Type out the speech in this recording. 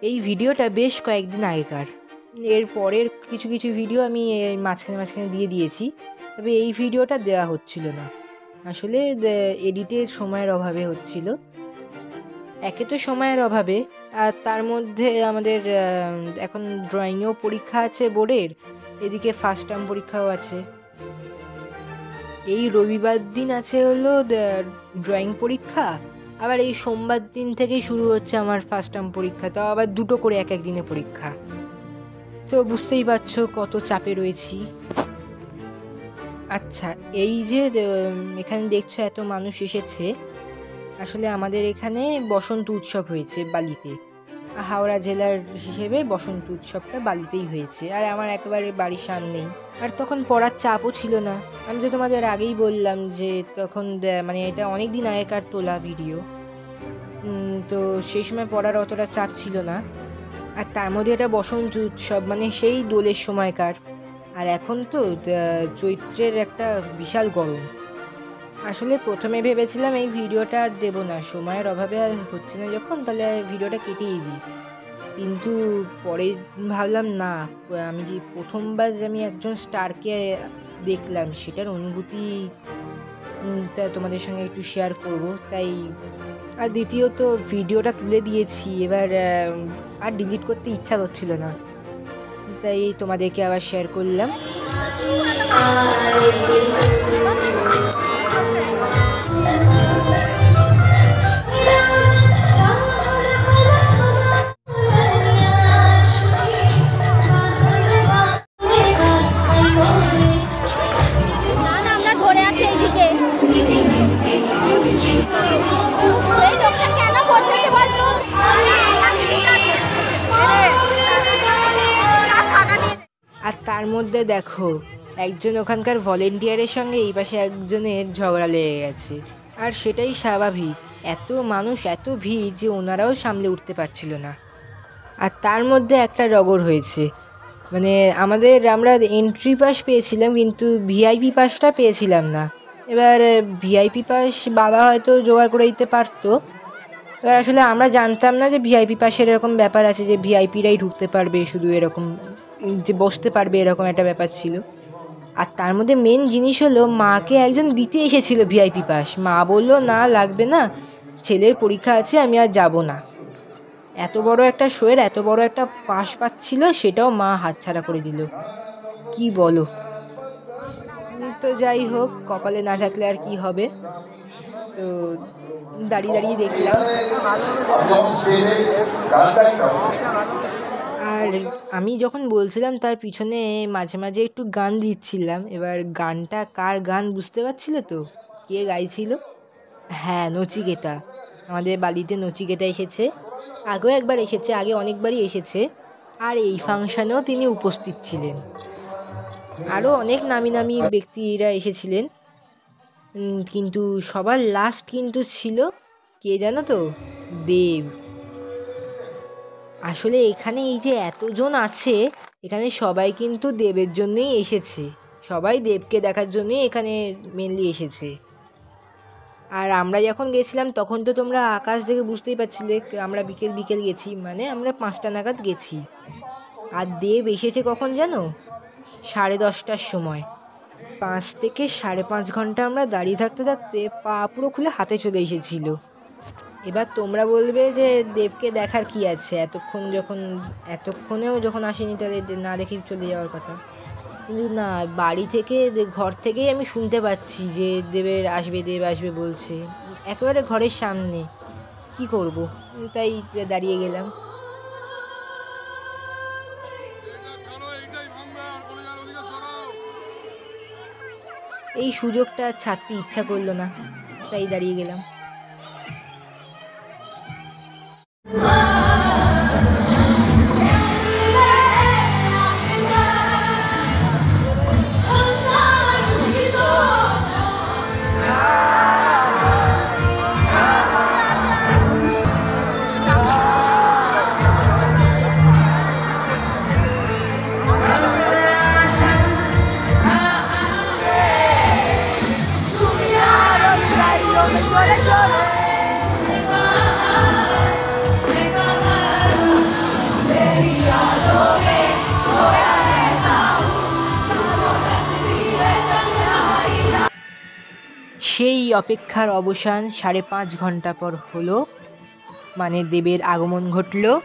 এই ভিডিওটা বেশ কয়েকদিন আগেকার। এর পরের কিছু কিছু ভিডিও আমি মাঝখানে দিয়ে দিয়েছি, তবে এই ভিডিওটা দেওয়া হচ্ছিল না। আসলে এডিটের সময়ের অভাবে হচ্ছিল। একে তো সময়ের অভাবে, আর তার মধ্যে আমাদের এখন ড্রয়িংয়েও পরীক্ষা আছে বোর্ডের, এদিকে ফার্স্ট টার্ম পরীক্ষাও আছে। এই রবিবার দিন আছে হলো ড্রয়িং পরীক্ষা, আবার এই সোমবার দিন থেকেই শুরু হচ্ছে আমার ফার্স্ট টার্ম পরীক্ষা, তাও আবার দুটো করে এক এক দিনে পরীক্ষা। তো বুঝতেই পারছো কত চাপে রয়েছি। আচ্ছা, এই যে এখানে দেখছো এত মানুষ এসেছে, আসলে আমাদের এখানে বসন্ত উৎসব হয়েছে বালিতে। হাওড়া জেলার হিসেবে বসন্ত উৎসবটা বালিতেই হয়েছে, আর আমার একেবারে বাড়ির সামনেই। আর তখন পড়ার চাপও ছিল না। আমি তো তোমাদের আগেই বললাম যে তখন মানে এটা অনেক দিন আগেকার তোলা ভিডিও, তো সেই সময় পড়ার অতটা চাপ ছিল না। আর তার মধ্যে এটা বসন্ত উৎসব, মানে সেই দোলের সময়কার। আর এখন তো চৈত্রের একটা বিশাল গরম। আসলে প্রথমে ভেবেছিলাম এই ভিডিওটা আর দেবো না, সময়ের অভাবে আর হচ্ছে না যখন, তাহলে ভিডিওটা কেটেই দিই। কিন্তু পরে ভাবলাম না, আমি যে প্রথমবার আমি একজন স্টারকে দেখলাম সেটার অনুভূতি তা তোমাদের সঙ্গে একটু শেয়ার করব, তাই। আর দ্বিতীয়ত ভিডিওটা তুলে দিয়েছি, এবার আর ডিলিট করতে ইচ্ছা করছিল না, তাই তোমাদেরকে আবার শেয়ার করলাম। আর তার মধ্যে দেখো, একজন ওখানকার ভলেন্টিয়ারের সঙ্গে এই পাশে একজনের ঝগড়া লেগে গেছে। আর সেটাই স্বাভাবিক, এত মানুষ এত ভিড় যে ওনারাও সামলে উঠতে পারছিল না। আর তার মধ্যে একটা রগড় হয়েছে, মানে আমরা এন্ট্রি পাস পেয়েছিলাম, কিন্তু ভিআইপি পাসটা পেয়েছিলাম না। এবার ভিআইপি পাস বাবা হয়তো জোগাড় করে দিতে পারতো। এবার আসলে আমরা জানতাম না যে ভিআইপি পাসের এরকম ব্যাপার আছে, যে ভিআইপিরাই ঢুকতে পারবে, শুধু এরকম যে বসতে পারবে, এরকম একটা ব্যাপার ছিল। আর তার মধ্যে মেন জিনিস হলো, মাকে একজন দিতে এসেছিল ভিআইপি পাস। মা বললো না, লাগবে না, ছেলের পরীক্ষা আছে, আমি আর যাব না। এত বড় একটা শোয়ের এত বড় একটা পাস পাচ্ছিল, সেটাও মা হাতছাড়া করে দিল। কি বলো? তো যাই হোক, কপালে না থাকলে আর কি হবে। তো দাঁড়িয়ে দেখলাম। আর আমি যখন বলছিলাম তার পিছনে মাঝে মাঝে একটু গান দিচ্ছিলাম। এবার গানটা কার গান বুঝতে পারছিলে তো? কে গাইছিল? হ্যাঁ, নচিকেতা। আমাদের বাড়িতে নচিকেতা এসেছে, আগেও একবার এসেছে, আগে অনেকবারই এসেছে। আর এই ফাংশানেও তিনি উপস্থিত ছিলেন। আরও অনেক নামি নামি ব্যক্তিরা এসেছিলেন, কিন্তু সবার লাস্ট কিন্তু ছিল কে জানো তো? দেব। আসলে এখানে এই যে এতজন আছে, এখানে সবাই কিন্তু দেবের জন্যই এসেছে, সবাই দেবকে দেখার জন্যই এখানে মেনলি এসেছে। আর আমরা যখন গেছিলাম তখন তো তোমরা আকাশ দেখে বুঝতেই পারছিলে, আমরা বিকেল গেছি, মানে আমরা 5টা নাগাদ গেছি। আর দেব এসেছে কখন জানো? 10:30টার সময়। 5 থেকে 5.5 ঘন্টা আমরা দাঁড়িয়ে থাকতে থাকতে পা পুরো খুলে হাতে চলে এসেছিল। এবার তোমরা বলবে যে দেবকে দেখার কি আছে, এতক্ষণেও যখন আসেনি, তাহলে না দেখে চলে যাওয়ার কথা। কিন্তু না, বাড়ি থেকে ঘর থেকেই আমি শুনতে পাচ্ছি যে দেব আসবে বলছে, একেবারে ঘরের সামনে। কি করব, তাই দাঁড়িয়ে গেলাম। এই সুযোগটা ছাড়তে ইচ্ছা করলো না, তাই দাঁড়িয়ে গেলাম। অপেক্ষার অবসান 5.5 ঘন্টা পর হলো, মানে দেবের আগমন ঘটল।